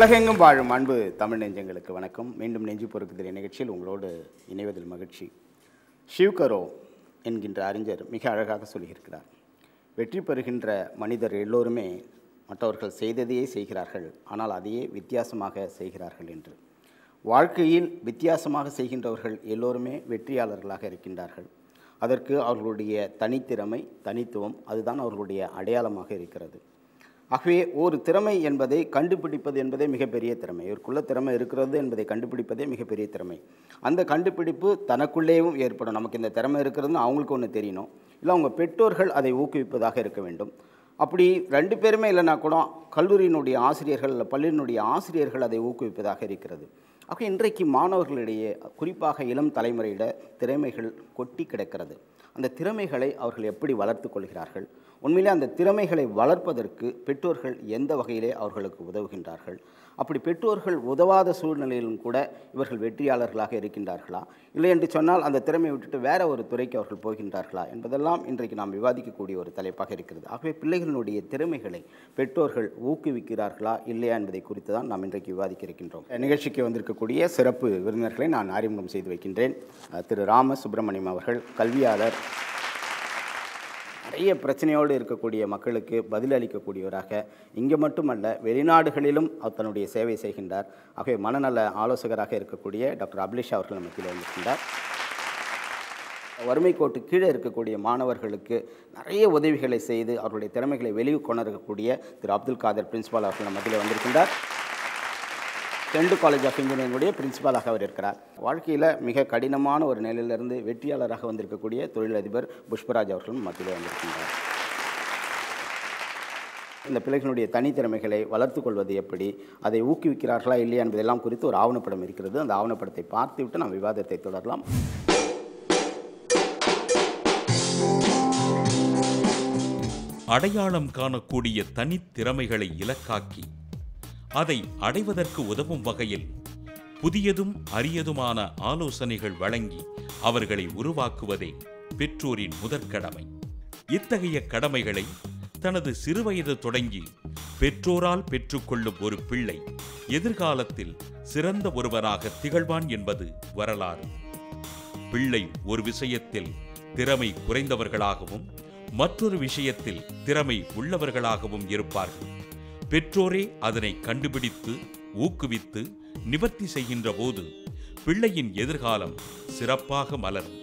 உலகெங்கும் வாழும் அன்பு தமிழ் நெஞ்சங்களுக்கு வணக்கம். மீண்டும் நெஞ்சு பொறுக்குதல் நிகழ்ச்சியில் உங்களோடு இணைவதில் மகிழ்ச்சி. ஷிவ்கரோ என்கின்ற அறிஞர் மிக அழகாக சொல்லியிருக்கிறார். வெற்றி பெறுகின்ற மனிதர் எல்லோருமே மற்றவர்கள் செய்ததையே செய்கிறார்கள், ஆனால் அதையே வித்தியாசமாக செய்கிறார்கள் என்று. வாழ்க்கையில் வித்தியாசமாக செய்கின்றவர்கள் எல்லோருமே வெற்றியாளர்களாக இருக்கின்றார்கள். அதற்கு அவர்களுடைய தனித்திறமை, தனித்துவம் அதுதான் அவர்களுடைய அடையாளமாக இருக்கிறது. ஆகவே ஒரு திறமை என்பதை கண்டுபிடிப்பது என்பதே மிகப்பெரிய திறமை. இவருக்குள்ள திறமை இருக்கிறது என்பதை கண்டுபிடிப்பதே மிகப்பெரிய திறமை. அந்த கண்டுபிடிப்பு தனக்குள்ளேயும் ஏற்படும். நமக்கு இந்த திறமை இருக்கிறதுன்னு அவங்களுக்கு ஒன்று தெரியணும், இல்லை அவங்க பெற்றோர்கள் அதை ஊக்குவிப்பதாக இருக்க வேண்டும். அப்படி ரெண்டு பேருமே இல்லைனா கூட கல்லூரியினுடைய ஆசிரியர்கள் இல்லை பள்ளியினுடைய ஆசிரியர்கள் அதை ஊக்குவிப்பதாக இருக்கிறது. ஆக இன்றைக்கு மாணவர்களிடையே குறிப்பாக இளம் தலைமுறையிட திறமைகள் கொட்டி கிடக்கிறது. அந்த திறமைகளை அவர்கள் எப்படி வளர்த்து கொள்கிறார்கள்? உண்மையிலே அந்த திறமைகளை வளர்ப்பதற்கு பெற்றோர்கள் எந்த வகையிலே அவர்களுக்கு உதவுகின்றார்கள்? அப்படி பெற்றோர்கள் உதவாத சூழ்நிலையிலும் கூட இவர்கள் வெற்றியாளர்களாக இருக்கின்றார்களா, இல்லை என்று சொன்னால் அந்த திறமையை விட்டுட்டு வேற ஒரு துறைக்கு அவர்கள் போகின்றார்களா என்பதெல்லாம் இன்றைக்கு நாம் விவாதிக்கக்கூடிய ஒரு தலைப்பாக இருக்கிறது. ஆகவே பிள்ளைகளுடைய திறமைகளை பெற்றோர்கள் ஊக்குவிக்கிறார்களா இல்லையா என்பதை குறித்து தான் நாம் இன்றைக்கு விவாதிக்க இருக்கின்றோம். நிகழ்ச்சிக்கு வந்திருக்கக்கூடிய சிறப்பு விருந்தினர்களை நான் அறிமுகம் செய்து வைக்கின்றேன். திரு ராம சுப்பிரமணியம் அவர்கள் கல்வியாளர், நிறைய பிரச்சனையோடு இருக்கக்கூடிய மக்களுக்கு பதிலளிக்கக்கூடியவராக இங்கே மட்டுமல்ல வெளிநாடுகளிலும் தன்னுடைய சேவை செய்கின்றார். ஆகவே மனநல ஆலோசகராக இருக்கக்கூடிய டாக்டர் அபிலேஷ் அவர்கள் மத்தியில் வந்திருக்கின்றார். வறுமை கோட்டு கீழே இருக்கக்கூடிய மாணவர்களுக்கு நிறைய உதவிகளை செய்து அவர்களுடைய திறமைகளை வெளியே கொண்டிருக்கக்கூடிய திரு அப்துல் காதர் பிரின்சிபால் அவர்கள் மத்தியில் வந்திருக்கின்றார். செண்டு காலேஜ் ஆஃப் இன்ஜினியரிங்குடைய பிரின்சிபாலாக அவர் இருக்கிறார். வாழ்க்கையில் மிக கடினமான ஒரு நிலையிலிருந்து வெற்றியாளராக வந்திருக்கக்கூடிய தொழிலதிபர் புஷ்பராஜ் அவர்களும் மத்தியில் வந்திருக்கின்றார். இந்த பிள்ளைகளுடைய தனித்திறமைகளை வளர்த்து கொள்வது எப்படி, அதை ஊக்குவிக்கிறார்களா இல்லையா என்பதெல்லாம் குறித்து ஒரு ஆவணப்படம் இருக்கிறது. அந்த ஆவணப்படத்தை பார்த்துவிட்டு நாம் விவாதத்தை தொடரலாம். அடையாளம் காணக்கூடிய தனித்திறமைகளை இலக்காக்கி அதை அடைவதற்கு உதவும் வகையில் புதியதும் அரியதுமான ஆலோசனைகள் வழங்கி அவர்களை உருவாக்குவதே பெற்றோரின் முதற்கடமை. இத்தகைய கடமைகளை தனது சிறுவயது தொடங்கி பெற்றோரால் பெற்றுக்கொள்ளும் ஒரு பிள்ளை எதிர்காலத்தில் சிறந்த ஒருவராக திகழ்வான் என்பது வரலாறு. பிள்ளை ஒரு விஷயத்தில் திறமை குறைந்தவர்களாகவும் மற்றொரு விஷயத்தில் திறமை உள்ளவர்களாகவும் இருப்பார்கள். பெற்றோரே அதனை கண்டுபிடித்து ஊக்குவித்து நிவர்த்தி செய்கின்ற போது பிள்ளையின் எதிர்காலம் சிறப்பாக மலரும்.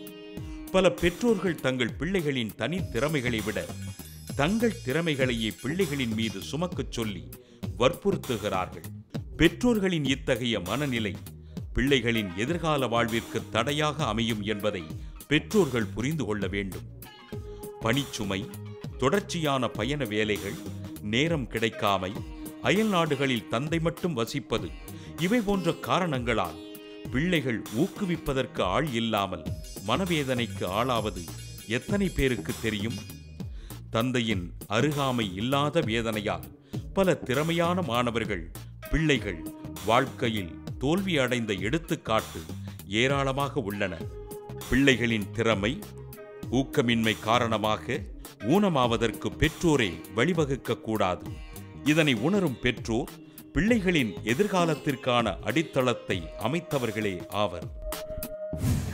பல பெற்றோர்கள் தங்கள் பிள்ளைகளின் தனித்திறமைகளை விட தங்கள் திறமைகளையே பிள்ளைகளின் மீது சுமக்கச் சொல்லி வற்புறுத்துகிறார்கள். பெற்றோர்களின் இத்தகைய மனநிலை பிள்ளைகளின் எதிர்கால வாழ்விற்கு தடையாக அமையும் என்பதை பெற்றோர்கள் புரிந்து கொள்ள வேண்டும். பணிச்சுமை, தொடர்ச்சியான பயண வேலைகள், நேரம் கிடைக்காமை, அயல் நாடுகளில் தந்தை மட்டும் வசிப்பது, இவை போன்ற காரணங்களால் பிள்ளைகள் ஊக்குவிப்பதற்கு ஆள் இல்லாமல் மனவேதனைக்கு ஆளாவது எத்தனை பேருக்கு தெரியும்? தந்தையின் அருகாமை இல்லாத வேதனையால் பல திறமையான மாணவர்கள், பிள்ளைகள் வாழ்க்கையில் தோல்வி அடைந்த எடுத்துக்காட்டு ஏராளமாக உள்ளன. பிள்ளைகளின் திறமை ஊக்கமின்மை காரணமாக ஊனமாவதற்கு பெற்றோரே வழிவகுக்க கூடாது. இதனை உணரும் பெற்றோர் பிள்ளைகளின் எதிர்காலத்திற்கான அடித்தளத்தை அமைத்தவர்களே ஆவர்.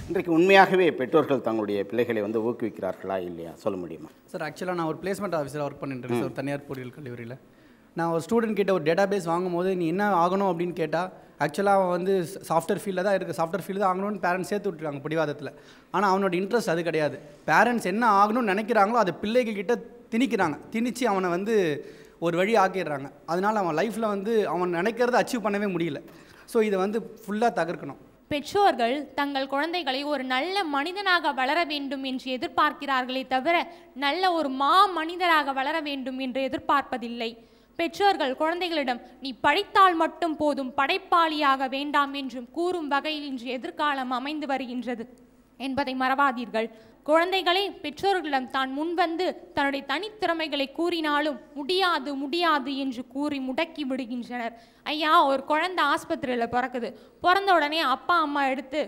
இன்றைக்கு உண்மையாகவே பெற்றோர்கள் தங்களுடைய பிள்ளைகளை ஊக்குவிக்கிறார்களா இல்லையா சொல்ல முடியுமா? சார், ஆக்சுவலாக நான் ஒரு பிளேஸ்மெண்ட் ஆஃபீஸராக ஒர்க் பண்ணிட்டு இருக்கேன் சார், தனியார் பொறியியல் கல்லூரியில். நான் ஒரு ஸ்டூடெண்ட் கிட்ட ஒரு டேட்டா பேஸ் வாங்கும்போது நீ என்ன ஆகணும் அப்படின்னு கேட்டால், ஆக்சுவலாக அவன் சாஃப்ட்வேர் ஃபீல்டில் தான் இருக்குது, சாஃப்ட்வேர் ஃபீல்டு தான் ஆகணும்னு பேரண்ட்ஸ் சேர்த்து விட்டுருக்காங்க பிடிவாதத்தில். ஆனால் அவனோட இன்ட்ரெஸ்ட் அது கிடையாது. பேரண்ட்ஸ் என்ன ஆகணும்னு நினைக்கிறாங்களோ அதை பிள்ளைகள் கிட்ட திணிச்சு அவனை ஒரு வழி ஆக்கிடுறாங்க. அதனால் அவன் லைஃப்பில் அவன் நினைக்கிறத அச்சீவ் பண்ணவே முடியல. ஸோ இதை ஃபுல்லாக தகர்க்கணும். பெற்றோர்கள் தங்கள் குழந்தைகளை ஒரு நல்ல மனிதனாக வளர வேண்டும் என்று எதிர்பார்க்கிறார்களே தவிர நல்ல ஒரு மனிதராக வளர வேண்டும் என்று எதிர்பார்ப்பதில்லை. பெற்றோர்கள் குழந்தைகளிடம் நீ படித்தால் மட்டும் போதும், படைப்பாளியாக வேண்டாம் என்றும் கூறும் வகையில் இன்று எதிர்காலம் அமைந்து வருகின்றது என்பதை மறவாதீர்கள். குழந்தைகளே பெற்றோர்களிடம் தான் முன்வந்து தன்னுடைய தனித்திறமைகளை கூறினாலும் முடியாது என்று கூறி முடக்கி விடுகின்றனர். ஐயா, ஒரு குழந்தை ஆஸ்பத்திரியில் பிறந்த உடனே அப்பா அம்மா எடுத்து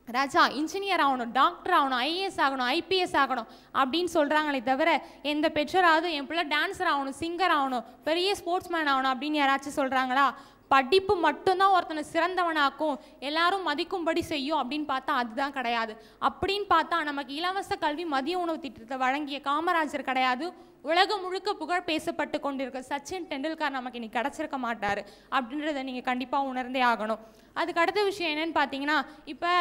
ராஜா இன்ஜினியர் ஆகணும், டாக்டர் ஆகணும், ஐஏஎஸ் ஆகணும், ஐபிஎஸ் ஆகணும் அப்படின்னு சொல்கிறாங்களே தவிர எந்த பெற்றோராவது என் பிள்ளை டான்ஸர் ஆகணும், சிங்கர் ஆகணும், பெரிய ஸ்போர்ட்ஸ்மேன் ஆகணும் அப்படின்னு யாராச்சும் சொல்கிறாங்களா? படிப்பு மட்டும்தான் ஒருத்தனை சிறந்தவனாக்கும், எல்லாரும் மதிக்கும்படி செய்யும் அப்படின்னு பார்த்தா அதுதான் கிடையாது. அப்படின்னு பார்த்தா நமக்கு இலவச கல்வி மதிய உணவு திட்டத்தை வழங்கிய காமராஜர் கிடையாது, உலகம் முழுக்க புகழ் பேசப்பட்டு கொண்டிருக்க சச்சின் டெண்டுல்கர் நமக்கு இன்னைக்கு கிடச்சிருக்க மாட்டார் அப்படின்றத நீங்கள் கண்டிப்பாக உணர்ந்தே ஆகணும். அதுக்கு அடுத்த விஷயம் என்னென்னு பார்த்தீங்கன்னா, இப்போ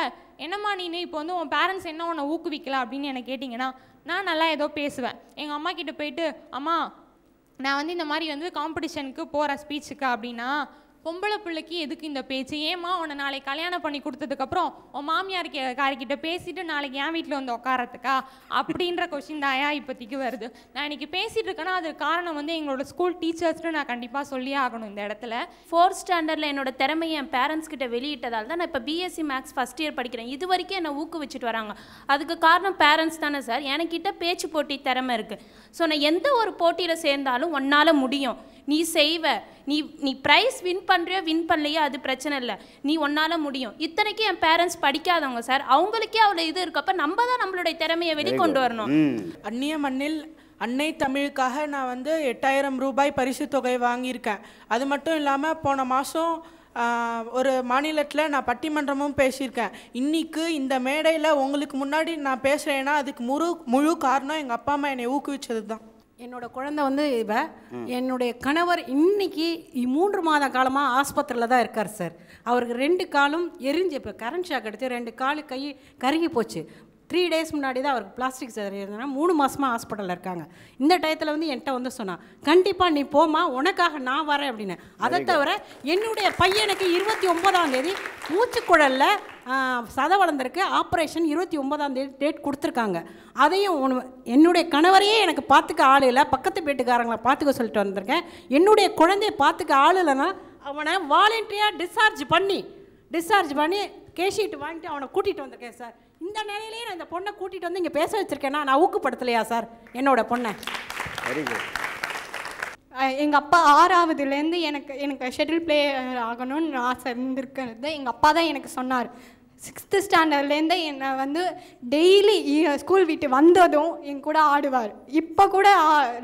என்னம்மா நீ இப்போ வந்து உன் பேரண்ட்ஸ் என்ன உன்னை ஊக்குவிக்கல அப்படின்னு எனக்கு கேட்டிங்கன்னா, நான் நல்லா ஏதோ பேசுவேன். எங்கள் அம்மா கிட்ட போயிட்டு, அம்மா நான் வந்து இந்த மாதிரி வந்து காம்படிஷனுக்கு போகிறேன் ஸ்பீச்சுக்கு அப்படின்னா, பொம்பளை பிள்ளைக்கு எதுக்கு இந்த பேச்சு, ஏமா உன்னை நாளைக்கு கல்யாணம் பண்ணி கொடுத்ததுக்கப்புறம் உன் மாமியார்கிட்ட பேசிட்டு நாளைக்கு என் வீட்டில் வந்து உட்காரத்துக்கா அப்படின்ற கொஷின் தாயா இப்போதைக்கு வருது. நான் இன்னைக்கு பேசிகிட்டு இருக்கேன்னா அதுக்கு காரணம் வந்து எங்களோட ஸ்கூல் டீச்சர்ஸ்னு நான் கண்டிப்பாக சொல்லியே ஆகணும் இந்த இடத்துல. 4th ஸ்டாண்டர்டில் என்னோட திறமையை என் பேரண்ட்ஸ் கிட்ட வெளியிட்டதால் தான் நான் இப்போ பிஎஸ்சி மேக்ஸ் ஃபஸ்ட் இயர் படிக்கிறேன். இது வரைக்கும் என்னை ஊக்குவிச்சுட்டு வராங்க. அதுக்கு காரணம் பேரண்ட்ஸ் தானே சார். எனக்கிட்ட பேச்சு போட்டி திறமை இருக்குது. ஸோ நான் எந்த ஒரு போட்டியில் சேர்ந்தாலும் உன்னால் முடியும், நீ செய்வ, நீ ப்ரைஸ் வின் பண்ணுறியோ வின் பண்ணலையோ அது பிரச்சனை இல்லை, நீ ஒன்றால் முடியும். இத்தனைக்கும் என் பேரண்ட்ஸ் படிக்காதவங்க சார், அவங்களுக்கே அவ்வளோ இது இருக்கப்ப நம்ம தான் நம்மளுடைய திறமையை வெளிக்கொண்டு வரணும். அந்நிய மண்ணில் அன்னை தமிழுக்காக நான் வந்து 8000 ரூபாய் பரிசு தொகை வாங்கியிருக்கேன். அது மட்டும் இல்லாமல் போன மாதம் ஒரு மாநிலத்தில் நான் பட்டிமன்றமும் பேசியிருக்கேன். இன்றைக்கு இந்த மேடையில் உங்களுக்கு முன்னாடி நான் பேசுகிறேன்னா அதுக்கு முழு காரணம் எங்கள் அப்பா அம்மா என்னை ஊக்குவிச்சது தான். என்னோட குழந்தை வந்து என்னுடைய கணவர் இன்னைக்கு 3 மாத காலமாக ஆஸ்பத்திரியில் தான் இருக்கார் சார். அவருக்கு 2 காலும் எரிஞ்சு, இப்போ கரண்ட் ஷாக் எடுத்து 2 காலு கை கருகி போச்சு. 3 டேஸ் முன்னாடி தான் அவருக்கு பிளாஸ்டிக் சர்ஜரி இருந்ததுன்னா 3 மாதமாக ஹாஸ்பிட்டலில் இருக்காங்க. இந்த டயத்தில் வந்து என்கிட்ட வந்து சொன்னான், கண்டிப்பாக நீ போமா, உனக்காக நான் வரேன் அப்படின்னு. அதை தவிர என்னுடைய பையனுக்கு 29ஆம் தேதி மூச்சுக்குழலில் சதை வளர்ந்துருக்கு, ஆப்ரேஷன் 29ஆம் தேதி டேட் கொடுத்துருக்காங்க. அதையும் என்னுடைய கணவரையே எனக்கு பார்த்துக்க ஆள் இல்லை, பக்கத்து வீட்டுக்காரங்களை பார்த்துக்க சொல்லிட்டு வந்திருக்கேன். என்னுடைய குழந்தைய பார்த்துக்க ஆள் இல்லைன்னா அவனை வாலண்டியாக டிஸ்சார்ஜ் பண்ணி கேஷீட்டு வாங்கிட்டு அவனை கூட்டிகிட்டு வந்திருக்கேன் சார். இந்த நிலையிலேயே நான் இந்த பொண்ணை கூட்டிகிட்டு வந்து இங்கே பேச வச்சுருக்கேன்னா நான் ஊக்கப்படுத்தலையா சார் என்னோட பொண்ணை? Very good. எங்கள் அப்பா 6ஆவதுலேருந்து எனக்கு ஷட்டில் பிளேயர் ஆகணும்னு ஆசை இருந்திருக்கிறது எங்கள் அப்பா தான் எனக்கு சொன்னார். 6th ஸ்டாண்டர்ட்லேருந்து என்னை வந்து டெய்லி ஸ்கூல் விட்டு வந்ததும் என் கூட ஆடுவார். இப்போ கூட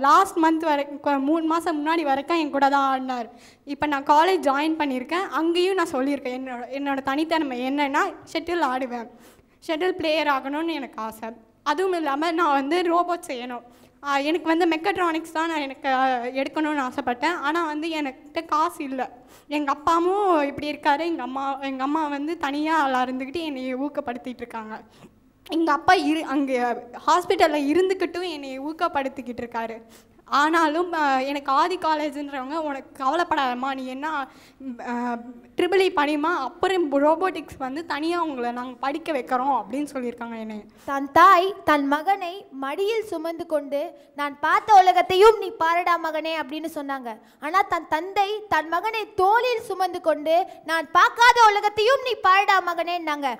லாஸ்ட் மந்த் வரைக்கும் 3 மாதம் முன்னாடி வரைக்கும் என் கூட தான் ஆடினார். இப்போ நான் காலேஜ் ஜாயின் பண்ணியிருக்கேன், அங்கேயும் நான் சொல்லியிருக்கேன் என்னோட தனித்தன்மை என்னென்னா ஷட்டில் ஆடுவேன், ஷட்டில் பிளேயர் ஆகணும்னு எனக்கு ஆசை. அதுவும் இல்லாமல் நான் வந்து ரோபோட் செய்யணும். எனக்கு வந்து மெக்கட்ரானிக்ஸ் தான் நான் எனக்கு எடுக்கணும்னு ஆசைப்பட்டேன். ஆனால் வந்து என்கிட்ட காசு இல்லை. எங்கள் அப்பாவும் இப்படி இருக்காரு, எங்கள் அம்மா வந்து தனியாக இருந்துக்கிட்டு என்னை ஊக்கப்படுத்திகிட்டு இருக்காங்க. எங்கள் அப்பா அங்கே ஹாஸ்பிட்டலில் இருந்துக்கிட்டும் என்னை ஊக்கப்படுத்திக்கிட்டு இருக்காரு. ஆனாலும் எனக்கு ஆதி காலேஜுன்றவங்க, உனக்கு கவலைப்படாதம்மா, நீ என்ன ட்ரிபிள் படிமா, அப்புறம் ரோபோட்டிக்ஸ் வந்து தனியாக உங்களை நாங்கள் படிக்க வைக்கிறோம் அப்படின்னு சொல்லியிருக்காங்க. என்னை தன் தாய் தன் மகனை மடியில் சுமந்து கொண்டு நான் பார்த்த உலகத்தையும் நீ பாரடா மகனே அப்படின்னு சொன்னாங்க. ஆனால் தன் தந்தை தன் மகனை தோளில் சுமந்து கொண்டு நான் பார்க்காத உலகத்தையும் நீ பாரடா மகனேன்னாங்க.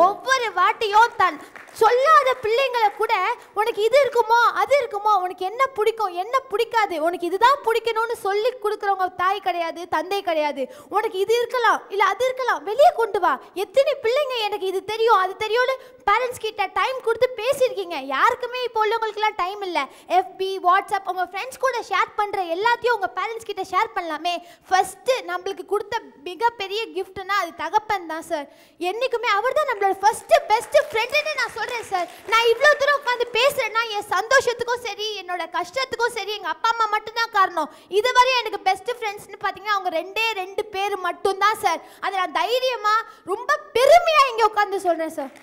ஒவ்வொரு வாட்டியும் தன் சொல்லாத பிள்ளைங்களை கூட உனக்கு இது இருக்குமோ அது இருக்குமோ, உனக்கு என்ன பிடிக்கும் என்ன பிடிக்காது, உனக்கு இதுதான் பிடிக்கணும்னு சொல்லி கொடுக்குறவங்க தாய் கிடையாது, தந்தை கிடையாது. உனக்கு இது இருக்கலாம் இல்லை அது இருக்கலாம், வெளியே கொண்டு வா. எத்தனை பிள்ளைங்க எனக்கு இது தெரியும் அது தெரியும்னு பேரண்ட்ஸ் கிட்ட டைம் கொடுத்து பேசியிருக்கீங்க. யாருக்குமே இப்போ உள்ளவங்களுக்குலாம் டைம் இல்லை. FB வாட்ஸ்அப் உங்கள் ஃப்ரெண்ட்ஸ் கூட ஷேர் பண்ணுற எல்லாத்தையும் உங்கள் பேரண்ட்ஸ் கிட்ட ஷேர் பண்ணலாமே. ஃபஸ்ட்டு நம்மளுக்கு கொடுத்த மிகப்பெரிய கிஃப்ட்னா அது தகப்பன் தான் சார். என்றைக்குமே அவர் தான் நம்மளோட ஃபஸ்ட்டு பெஸ்ட்டு ஃப்ரெண்டுன்னு நான் சொல்கிறேன் சார். நான் இவ்வளோ தூரம் உட்காந்து பேசுகிறேன்னா என் சந்தோஷத்துக்கும் சரி என்னோட கஷ்டத்துக்கும் சரி எங்கள் அப்பா அம்மா மட்டும்தான் காரணம். இதுவரையும் எனக்கு பெஸ்ட்டு ஃப்ரெண்ட்ஸ்னு பார்த்தீங்கன்னா அவங்க 2 பேர் மட்டும்தான் சார். அதை நான் தைரியமாக ரொம்ப பெருமையாக இங்கே உட்காந்து சொல்கிறேன் சார்.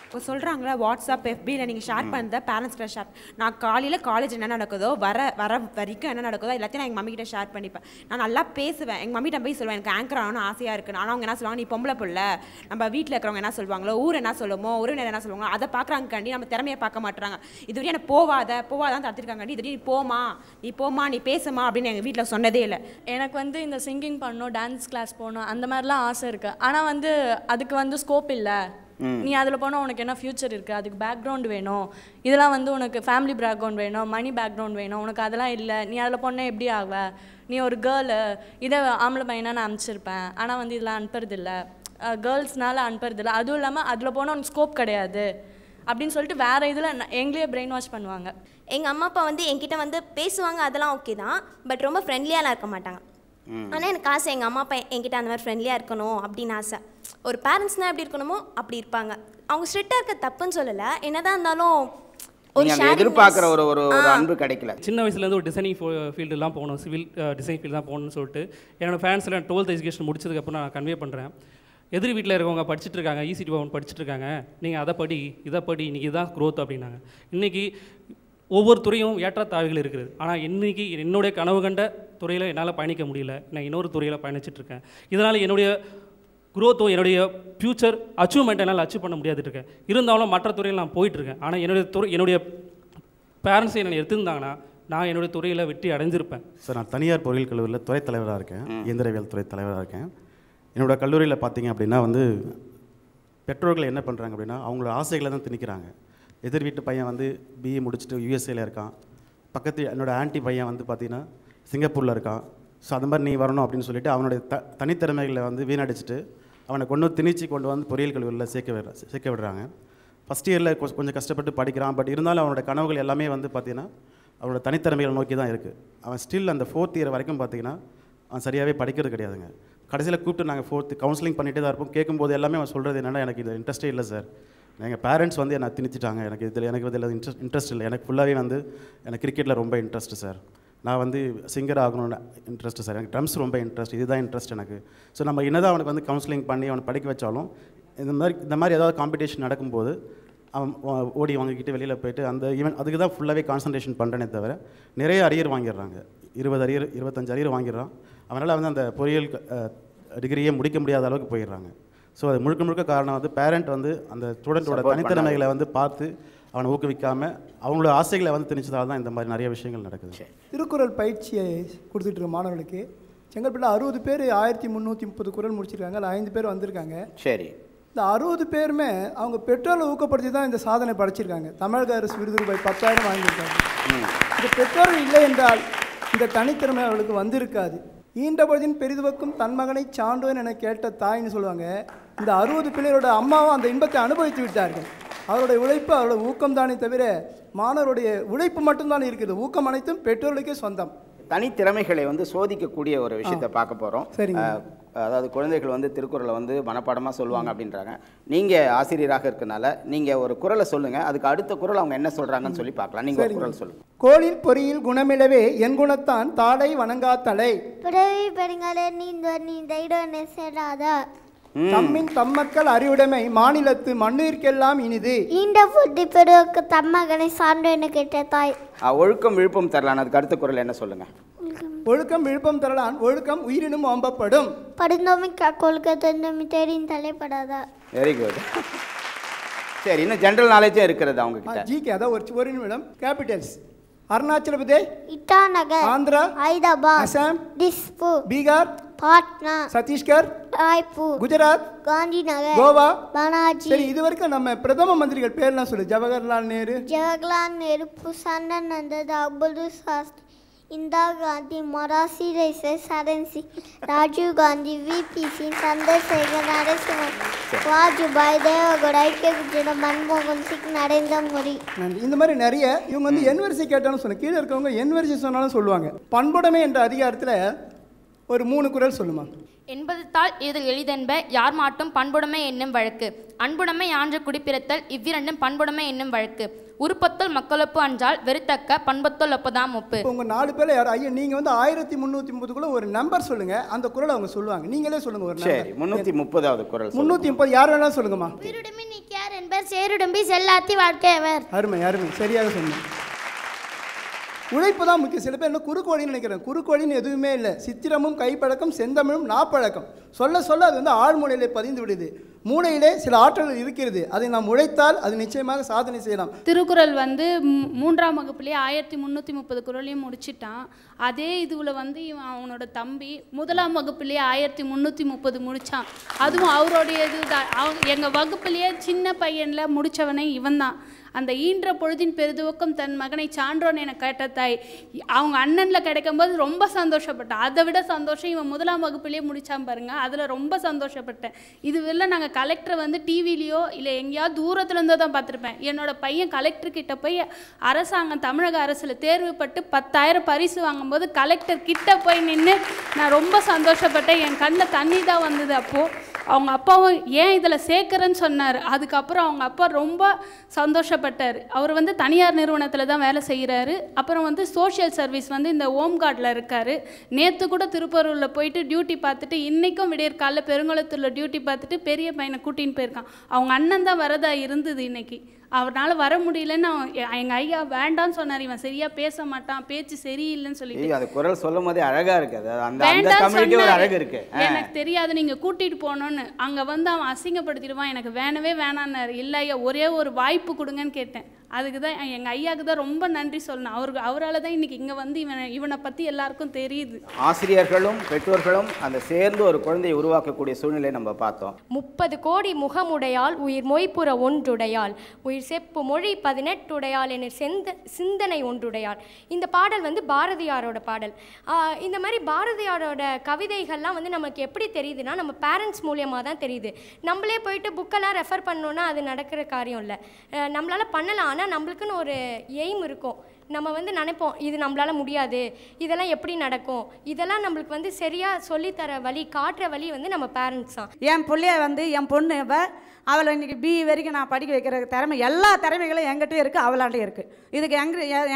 இப்போ சொல்கிறாங்களா வாட்ஸ்அப் FBயில் நீங்கள் ஷேர் பண்ணுறத பேரண்ட்ஸ்கிட்ட ஷேர். நான் காலையில் காலேஜ் என்ன நடக்குதோ வர வரைக்கும் என்ன நடக்குதோ எல்லாத்தையும் நான் எங்கள் மம்மிக்கிட்ட ஷேர் பண்ணிப்பேன். நான் நல்லா பேசுவேன். எங்கள் மம்மிட்ட போய் சொல்லுவேன் எனக்கு ஆங்கர் ஆகணும்னு ஆசையாக இருக்குது. ஆனால் அவங்க என்ன சொல்லுவாங்க, நீ பொம்பளை பிள்ளை, நம்ம வீட்டில் இருக்கிறவங்க என்ன சொல்லுவாங்களோ, ஊர் என்ன சொல்லுமோ, உறவினர் என்ன சொல்லுவாங்களோ அதை பார்க்குறாங்கக்காண்டி நம்ம திறமையை பார்க்க மாட்டுறாங்க. இதுவரையும் எனக்கு போவாதான் தடுத்துருக்காண்டி இதுவரையும் நீ போமா நீ பேசுமா அப்படின்னு எங்கள் வீட்டில் சொன்னதே இல்லை. எனக்கு வந்து இந்த சிங்கிங் பண்ணணும், டான்ஸ் கிளாஸ் போகணும், அந்த மாதிரிலாம் ஆசை இருக்குது. ஆனால் வந்து அதுக்கு வந்து ஸ்கோப் இல்லை. நீ அதில் போனால் உனக்கு என்ன ஃப்யூச்சர் இருக்குது, அதுக்கு பேக்ரவுண்ட் வேணும், இதெல்லாம் வந்து உனக்கு ஃபேமிலி பேக்ரவுண்ட் வேணும், மணி பேக்ரவுண்ட் வேணும், உனக்கு அதெல்லாம் இல்லை. நீ அதில் போனால் எப்படி ஆகுவ, நீ ஒரு கேர்ளு, இதை ஆம்பளை பையனாக நான் அனுப்பிச்சிருப்பேன். ஆனால் வந்து இதெல்லாம் அனுப்புறதில்ல, கேர்ள்ஸ்னால அனுப்புறதில்ல. அதுவும் இல்லாமல் அதில் போனால் உனக்கு ஸ்கோப் கிடையாது அப்படின்னு சொல்லிட்டு வேறு இதில் எங்களையே பிரெயின் வாஷ் பண்ணுவாங்க. எங்கள் அம்மா அப்பா வந்து என்கிட்ட வந்து பேசுவாங்க, அதெல்லாம் ஓகே தான். பட் ரொம்ப ஃப்ரெண்ட்லியாலாம் இருக்க மாட்டாங்க. ஆனால் எனக்கு ஆசை எங்கள் அம்மா அப்பா என்கிட்ட அந்த மாதிரி ஃப்ரெண்ட்லியாக இருக்கணும் அப்படின்னு ஆசை. ஒரு பேரண்ட்ஸ்னால் எப்படி இருக்கணுமோ அப்படி இருப்பாங்க. அவங்க ஸ்ட்ரிக்டாக இருக்க தப்புன்னு சொல்லலை, என்னதான் இருந்தாலும் ஒரு எதிர்பார்க்குற ஒரு அன்பு கிடைக்கல. சின்ன வயசுலேருந்து ஒரு டிசைனிங் ஃபீல்டுலாம் போகணும், சிவில் டிசைன் ஃபீல்டு தான் போகணும்னு சொல்லிட்டு என்னோடய ஃபேன்ஸில் 12th எஜுகேஷன் முடிச்சதுக்கப்புறம் நான் கன்வே பண்ணுறேன். எதிர் வீட்டில் இருக்கவங்க படிச்சுட்டு இருக்காங்க, ECT பவன் படிச்சுட்டு இருக்காங்க, நீங்கள் அதை படி இதை படி, இன்றைக்கி இதுதான் க்ரோத் அப்படின்னாங்க. இன்றைக்கி ஒவ்வொரு துறையும் ஏற்றத்தாழ்வுகள் இருக்குது. ஆனால் இன்றைக்கி என்னுடைய கனவு கண்ட துறையில் என்னால் பயணிக்க முடியல, நான் இன்னொரு துறையில் பயணிச்சிட்ருக்கேன். இதனால் என்னுடைய க்ரோத்தோ என்னுடைய ஃப்யூச்சர் அச்சீவ்மெண்ட் என்னால் அச்சீவ் பண்ண முடியாதுட்டு இருக்கேன். இருந்தாலும் மற்ற துறையில் நான் போயிட்டுருக்கேன். ஆனால் என்னுடைய பேரண்ட்ஸ் என்னை எடுத்திருந்தாங்கன்னா நான் என்னுடைய துறையில் வெற்றி அடைஞ்சிருப்பேன். சார், நான் தனியார் பொறியியல் கல்லூரியில் துறை தலைவராக இருக்கேன், இயந்திரவியல் துறை தலைவராக இருக்கேன். என்னோடய கல்லூரியில் பார்த்தீங்க அப்படின்னா பெற்றோர்கள் என்ன பண்ணுறாங்க அப்படின்னா அவங்களோட ஆசைகளை தான் திணிக்கிறாங்க. எதிர் வீட்டு பையன் BE முடிச்சுட்டு USA இருக்கான், பக்கத்து என்னோடய ஆன்ட்டி பையன் பார்த்திங்கன்னா சிங்கப்பூரில் இருக்கான். ஸோ அது மாதிரி நீ வரணும் அப்படின்னு சொல்லிட்டு அவனுடைய தனித்திறமைகளை வீணடிச்சிட்டு அவனை திணிச்சு கொண்டு பொறியியல் கல்லூரியில் சேர்க்க விடுறாங்க. ஃபஸ்ட் இயரில் கொஞ்சம் கஷ்டப்பட்டு படிக்கிறான். பட் இருந்தாலும் அவனோட கனவுகள் எல்லாமே பார்த்திங்கன்னா அவனோட தனித்திறமைகளை நோக்கி தான் இருக்குது. அவன் ஸ்டில் அந்த 4th இயர் வரைக்கும் பார்த்திங்கன்னா அவன் சரியாகவே படிக்கிறது கிடையாதுங்க. கடைசியில் கூப்பிட்டு நாங்கள் 4th கவுன்சிலிங் பண்ணிகிட்டே தான் இருப்போம். கேட்கும்போது எல்லாமே அவன் சொல்கிறது என்னென்னா, எனக்கு இது இன்ட்ரெஸ்ட்டே இல்லை சார், எங்கள் பேரண்ட்ஸ் என்னை திணிச்சிட்டாங்க, எனக்கு இதில் இன்ட்ரெஸ்ட் இல்லை, எனக்கு ஃபுல்லாகவே எனக்கு கிரிக்கெட்டில் ரொம்ப இன்ட்ரெஸ்ட்டு சார், நான் சிங்கர் ஆகணும்னு இன்ட்ரெஸ்ட்டு சார், எனக்கு ட்ரம்ஸ் ரொம்ப இன்ட்ரெஸ்ட், இதுதான் இன்ட்ரெஸ்ட் எனக்கு. ஸோ நம்ம என்னதான் அவனுக்கு கவுன்சிலிங் பண்ணி அவனை படிக்க வச்சாலும் இந்த மாதிரி ஏதாவது காம்படிஷன் நடக்கும்போது அவன் ஓடி வாங்கிக்கிட்டு வெளியில் போயிட்டு அந்த அதுக்கு தான் ஃபுல்லாகவே கான்சன்ட்ரேஷன் பண்ணுறேனே தவிர நிறைய அரியர் வாங்கிடுறாங்க. 20 அரியர் 25 அரியர் வாங்கிடுறான். அவனால் அந்த பொறியியல் டிகிரியே முடிக்க முடியாத அளவுக்கு போயிடுறாங்க. ஸோ அது முழுக்க காரணம் பேரண்ட் அந்த ஸ்டூடெண்ட்டோட தனித்திறமைகளை பார்த்து அவனை ஊக்குவிக்காமல் அவங்களோட ஆசைகளை திணிச்சதால் தான் இந்த மாதிரி நிறைய விஷயங்கள் நடக்குது. திருக்குறள் பயிற்சியை கொடுத்துட்டு மாணவர்களுக்கு செங்கல்பட்டில் 60 பேர் 1330 குறள் முடிச்சிருக்காங்க. அதில் 5 பேர் வந்திருக்காங்க. சரி, இந்த 60 பேருமே அவங்க பெற்றோர்களை ஊக்கப்படுத்தி தான் இந்த சாதனை படைச்சிருக்காங்க. தமிழக அரசு விருது ரூபாய் 10,000 வாங்கியிருக்காங்க. இந்த பெற்றோர்கள் இல்லை என்றால் இந்த தனித்திறமை அவர்களுக்கு வந்திருக்காது. ஈண்டபொழுதின் பெரிதுவக்கும் தன் மகனை சான்றோன் என கேட்ட தாய்ன்னு சொல்லுவாங்க. இந்த 60 பிள்ளைகளோட அம்மாவும் அந்த இன்பத்தை அனுபவித்து விட்டார்கள். அவருடைய உழைப்பு அவரோட ஊக்கம் தானே தவிர மாணவருடைய உழைப்பு மட்டும்தான் இருக்குது. ஊக்கம் அனைத்தும் பெற்றோர்களுக்கே சொந்தம். தனித்திறமைகளை சோதிக்கக்கூடிய ஒரு விஷயத்தை பார்க்க போகிறோம். அதாவது குழந்தைகள் திருக்குறளை மனப்பாடமாக சொல்லுவாங்க அப்படின்றாங்க. நீங்கள் ஆசிரியராக இருக்கனால நீங்கள் ஒரு குறளை சொல்லுங்கள், அதுக்கு அடுத்த குறள் அவங்க என்ன சொல்கிறாங்கன்னு சொல்லி பார்க்கலாம். நீங்கள் ஒரு குறள் சொல்லுங்கள். கோளில் பொறியில் குணமிலவே என் குணத்தான் தாளை வணங்காத்தலை புடவை பெருங்காலே நீந்த சேராதா தம்மின் தம்மக்கள் அறிவுடைமை மாநிலத்து மண்ணிற்கெல்லாம் இனிது ஈண்ட புத்தி பெருவுக்கு தம்மகனை சான்றோன்னு கேட்ட தாய். ஒழுக்கம் விழுப்பம் தரலான், அதுக்கு அடுத்த குறள் என்ன சொல்லுங்க? ஒழுக்கம் விழுப்பம் தரலான் ஒழுக்கம் உயிரினும் ஓம்பப்படும் படுந்தோமி கொள்கை தேடின் தலைப்படாதா. Very good. சரி, இன்னும் ஜெனரல் நாலேஜே இருக்கிறது அவங்க கிட்ட. ஜிகே அதான் ஒரு நிமிடம். கேபிட்டல்ஸ்: அருணாச்சல பிரதேஷ், இட்டாநகர், ஆந்திரா, ஹைதராபாத், அசாம், திஸ்பூர், பீகார், பாட்னா, சத்தீஸ்கர், ராய்ப்பூர், குஜராத், காந்திநகர், கோவா, பனாஜி. சரி, இது வரைக்கும் நம்ம பிரதம மந்திரிகள் பேர்லாம் சொல்லு. ஜவஹர்லால் நேரு, புசானந்தா, அப்துல் சாஸ்திரி, இந்திரா காந்தி, மொராசி தேசாய், சரண் சிங், ராஜீவ் காந்தி, VP சிங், சந்திரசேகர், நரசிம்மன், வாஜ்பாய், தேவகவுடா, ஐக்கிய குஜராத், மன்மோகன் சிங், நரேந்திர மோடி. இந்த மாதிரி நிறைய இவங்க என்வரிசை கேட்டாலும் சொன்ன கீழே இருக்கவங்க என்வரிசை சொன்னாலும் சொல்லுவாங்க. பண்புடைமை என்ற அதிகாரத்தில் ஒரு 3 குறள் சொல்லுமா? என்பதால் இதில் எளிதென்ப யார் மாட்டும் பண்புடைமை என்னும் வழக்கு. அன்புடைமை ஆன்ற குடிப்பிறத்தல் இவ்விரண்டும் பண்புடைமை என்னும் வழக்கு. உருப்பத்தல் மக்களொப்பு அன்றால் வெறுத்தக்க பண்பத்தல் ஒப்பதாம் ஒப்பு. உங்கள் 4 பேர் யார்? ஐயா, நீங்கள் 1330 ஒரு நம்பர் சொல்லுங்க, அந்த குறளை அவங்க சொல்லுவாங்க. நீங்களே சொல்லுங்க ஒரு நம்பர். 330வது குறள். 330 யார் வேணாலும் சொல்லுங்கம்மா. உயிருடும்பி நிற்கார் என்பர் சேருடும்பி செல்லாத்தி வாழ்க்கையவர். அருமை அருமை, சரியாக சொன்னீங்க. உழைப்பு தான் முக்கியம். சில பேர் என்ன குறுக்கோழின்னு நினைக்கிறேன். குறுக்கோழின்னு எதுவுமே இல்லை. சித்திரமும் கைப்பழக்கம் செந்தமிழும் நாப்பழக்கம். சொல்ல சொல்ல அது ஆழ்மூலையிலே பதிந்து விடுது. மூளையிலே சில ஆற்றல்கள் இருக்கிறது. அதை நாம் உழைத்தால் அது நிச்சயமாக சாதனை செய்யலாம். திருக்குறள் 3ஆம் வகுப்புலேயே 1330 குறளையும் முடிச்சிட்டான். அதே இதுவில் இவன் அவனோட தம்பி 1ஆம் வகுப்புலேயே 1330 முடித்தான். அதுவும் அவருடைய இது தான். எங்கள் வகுப்புலேயே சின்ன பையனில் முடித்தவனே இவன் தான். அந்த ஈன்ற பொழுதின் பெருதுவக்கம் தன் மகனை சான்றோன் என கேட்ட தாய் அவங்க அண்ணனில் கிடைக்கும்போது ரொம்ப சந்தோஷப்பட்டேன். அதை விட சந்தோஷம் இவன் 1ஆம் வகுப்புலேயே முடிச்சான் பாருங்க, அதில் ரொம்ப சந்தோஷப்பட்டேன். இதுவெல்லாம் நாங்கள் கலெக்டரை வந்து டிவிலையோ இல்லை எங்கேயாவது தூரத்துல இருந்தோ தான் பார்த்துருப்பேன். என்னோட பையன் கலெக்டர்கிட்ட போய் அரசாங்கம் தமிழக அரசில் தேர்வு பட்டு 10,000 பரிசு வாங்கும்போது கலெக்டர் கிட்ட போய் நின்று நான் ரொம்ப சந்தோஷப்பட்டேன். என் கண்ணில் தண்ணி தான் வந்தது. அப்போது அவங்க அப்பாவும் ஏன் இதில் சேர்க்குறேன்னு சொன்னார். அதுக்கப்புறம் அவங்க அப்பா ரொம்ப சந்தோஷப்பட்டார். அவர் வந்து தனியார் நிறுவனத்தில் தான் வேலை செய்கிறாரு. அப்புறம் வந்து சோஷியல் சர்வீஸ் வந்து இந்த ஹோம் கார்டில் இருக்கார். நேற்று கூட திருப்பூரில் போயிட்டு டியூட்டி பார்த்துட்டு இன்றைக்கும் விடியற்காலில் பெருங்குளத்தூரில் டியூட்டி பார்த்துட்டு பெரிய பையனை கூட்டின்னு போயிருக்கான். அவங்க அண்ணன் தான் வரதா இருந்தது இன்னைக்கு. அவரால் வர முடியலன்னு எங்கள் ஐயா வேண்டான்னு சொன்னார். இவன் சரியா பேச மாட்டான், பேச்சு சரியில்லைன்னு சொல்லிட்டு. அது குரல் சொல்லும் போதே அழகா இருக்கு. அந்த வேண்டான்னு அழகு இருக்கு. எனக்கு தெரியாது, நீங்க கூட்டிட்டு போனோன்னு. அங்க வந்து அவன் அசிங்கப்படுத்திடுவான், எனக்கு வேணவே வேணான்னாரு. இல்லை ஐயா ஒரே ஒரு வாய்ப்பு கொடுங்கன்னு கேட்டேன். அதுக்கு தான் எங்கள் ஐயாவுக்கு தான் ரொம்ப நன்றி சொல்லணும். அவரால் தான் இன்னைக்கு இங்கே வந்து இவனை பற்றி எல்லாருக்கும் தெரியுது. ஆசிரியர்களும் பெற்றோர்களும் அந்த சேர்ந்து ஒரு குழந்தையை உருவாக்கக்கூடிய சூழ்நிலை நம்ம பார்த்தோம். 30 கோடி முகமுடையாள் உயிர் மொய்ப்புற ஒன்றுடையாள் உயிர் செப்பு மொழி 18 உடையாள் என சிந்தனை ஒன்றுடையாள். இந்த பாடல் வந்து பாரதியாரோட பாடல். இந்த மாதிரி பாரதியாரோட கவிதைகள்லாம் வந்து நமக்கு எப்படி தெரியுதுன்னா நம்ம பேரண்ட்ஸ் மூலியமாக தான் தெரியுது. நம்மளே போயிட்டு புக்கெல்லாம் ரெஃபர் பண்ணோன்னா அது நடக்கிற காரியம் இல்லை. நம்மளால் பண்ணலாம், ஆனால் நம்மளுக்குன்னு ஒரு எய்ம் இருக்கும். நம்ம வந்து நினைப்போம் இது நம்மளால் முடியாது, இதெல்லாம் எப்படி நடக்கும், இதெல்லாம் நம்மளுக்கு வந்து சரியாக சொல்லித்தர வழி காட்டுற வழி வந்து நம்ம பேரண்ட்ஸ் தான். என் பிள்ளைய வந்து என் பொண்ணு அவளை இன்றைக்கி பிஇ வரைக்கும் நான் படிக்க வைக்கிற திறமை எல்லா திறமைகளும் என்கிட்டயும் இருக்குது, அவளாண்டையும் இருக்குது. இதுக்கு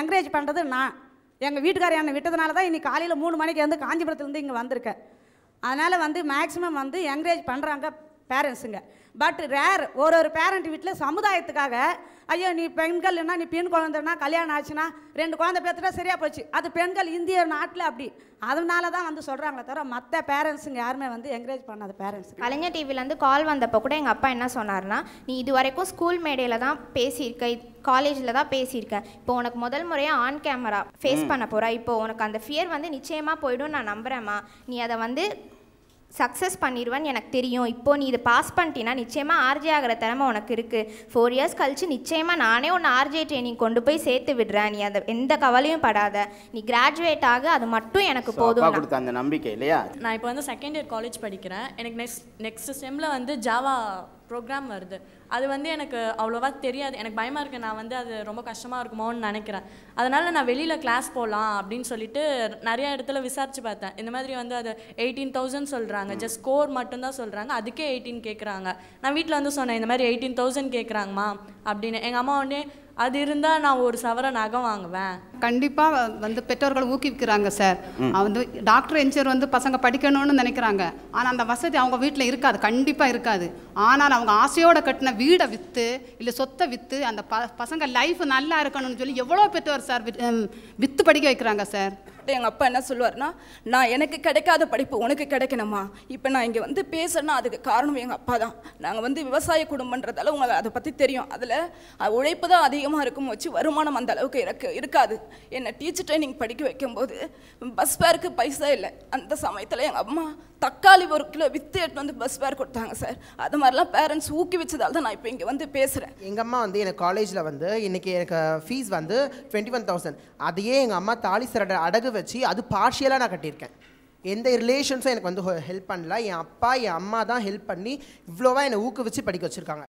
என்கரேஜ் பண்ணுறது நான். எங்கள் வீட்டுக்காரர் என்னை விட்டதுனால தான் இன்றைக்கி காலையில் 3 மணிக்கு வந்து காஞ்சிபுரத்துலேருந்து இங்கே வந்திருக்கேன். அதனால் வந்து மேக்ஸிமம் வந்து என்கரேஜ் பண்ணுறாங்க பேரண்ட்ஸுங்க. பட் ரேர் ஒரு பேரண்ட் வீட்டில் சமுதாயத்துக்காக ஐயோ நீ பெண்கள்னா நீ பெண் குழந்தைன்னா கல்யாணம் ஆச்சுன்னா 2 குழந்தை பேர்த்துட்டா சரியாக போச்சு, அது பெண்கள் இந்திய நாட்டில் அப்படி. அதனால தான் வந்து சொல்கிறாங்களே தவிர மற்ற பேரண்ட்ஸுங்க யாருமே வந்து என்கரேஜ் பண்ணாத பேரண்ட்ஸ். கலைஞர் டிவிலேருந்து கால் வந்தப்போ கூட எங்கள் அப்பா என்ன சொன்னார்னா, நீ இது வரைக்கும் ஸ்கூல் மேடையில் தான் பேசியிருக்க, காலேஜில் தான் பேசியிருக்க, இப்போ உனக்கு முதல் முறையாக ஆன் கேமரா ஃபேஸ் பண்ண போகிற, இப்போ உனக்கு அந்த ஃபியர் வந்து நிச்சயமாக போய்டும், நான் நம்புகிறேம்மா, நீ அதை வந்து சக்ஸஸ் பண்ணிடுவேன்னு எனக்கு தெரியும். இப்போது நீ இதை பாஸ் பண்ணிட்டீன்னா நிச்சயமாக ஆர்ஜே ஆகிற திறமை உனக்கு இருக்குது. 4 இயர்ஸ் கழிச்சு நிச்சயமாக நானே ஒன்று ஆர்ஜே ட்ரைனிங் கொண்டு போய் சேர்த்து விடுறேன், நீ அதை எந்த கவலையும் படாத, நீ கிராஜுவேட் ஆக, அது மட்டும் எனக்கு போதும். அந்த நம்பிக்கை இல்லையா? நான் இப்போ வந்து 2nd இயர் காலேஜ் படிக்கிறேன். எனக்கு நெக்ஸ்ட் செம்மில் வந்து ஜாவா ப்ரோக்ராம் வருது. அது வந்து எனக்கு அவ்வளோவா தெரியாது, எனக்கு பயமாக இருக்குது. நான் வந்து அது ரொம்ப கஷ்டமாக இருக்குமோன்னு நினைக்கிறேன். அதனால் நான் வெளியில் கிளாஸ் போகலாம் அப்படின்னு சொல்லிட்டு நிறையா இடத்துல விசாரித்து பார்த்தேன். இந்த மாதிரி வந்து அது 18,000 சொல்கிறாங்க, ஜஸ்ட் ஸ்கோர் மட்டும்தான் சொல்கிறாங்க, அதுக்கே 18 கேட்குறாங்க. நான் வீட்டில் வந்து சொன்னேன் இந்த மாதிரி 18,000 கேட்குறாங்கம்மா அப்படின்னு. எங்கள் அம்மா உடனே அது இருந்தால் நான் ஒரு சவர நகை வாங்குவேன். கண்டிப்பாக வந்து பெற்றோர்கள் ஊக்குவிக்கிறாங்க சார். வந்து டாக்டர் என்ஜினியர் வந்து பசங்க படிக்கணும்னு நினைக்கிறாங்க, ஆனால் அந்த வசதி அவங்க வீட்டில் இருக்காது, கண்டிப்பாக இருக்காது. ஆனால் அவங்க ஆசையோடு கட்டின வீடை விற்று இல்லை சொத்தை விற்று அந்த பசங்க லைஃப் நல்லா இருக்கணும்னு சொல்லி எவ்வளோ பெற்றோர் சார் விற்று படிக்க வைக்கிறாங்க சார். எங்கள் அப்பா என்ன சொல்லுவார்னா, நான் எனக்கு கிடைக்காத படிப்பு உனக்கு கிடைக்கணுமா, இப்போ நான் இங்கே வந்து பேசுறேன்னா அதுக்கு காரணம் எங்கள் அப்பா தான். நாங்கள் வந்து விவசாய குடும்பன்றதால உங்களுக்கு அதை பற்றி தெரியும். அதில் உழைப்பு தான் அதிகமாக இருக்கும், வச்சு வருமானம் அந்த அளவுக்கு இருக்காது. என்னை டீச்சர் ட்ரைனிங் படிக்க வைக்கும்போது பஸ் ஃபேருக்கு பைசா இல்லை. அந்த சமயத்தில் எங்கள் அம்மா தக்காளி 1 கிலோ விற்று எடுத்து வந்து பஸ் ஃபேர் கொடுத்தாங்க சார். அது மாதிரிலாம் பேரண்ட்ஸ் ஊக்குவிச்சதால் தான் நான் இப்போ இங்கே வந்து பேசுகிறேன். எங்கள் அம்மா வந்து எனக்கு காலேஜில் வந்து இன்றைக்கி எனக்கு ஃபீஸ் வந்து 21,000. அதையே எங்கள் அம்மா தாலி சரட அடகு வச்சு அது பார்ஷியலாக நான் கட்டியிருக்கேன். எந்த ரிலேஷன்ஸும் எனக்கு வந்து ஹெல்ப் பண்ணல, என் அப்பா என் அம்மா தான் ஹெல்ப் பண்ணி இவ்வளோவா என்னை ஊக்குவிச்சு படிக்க வச்சுருக்காங்க.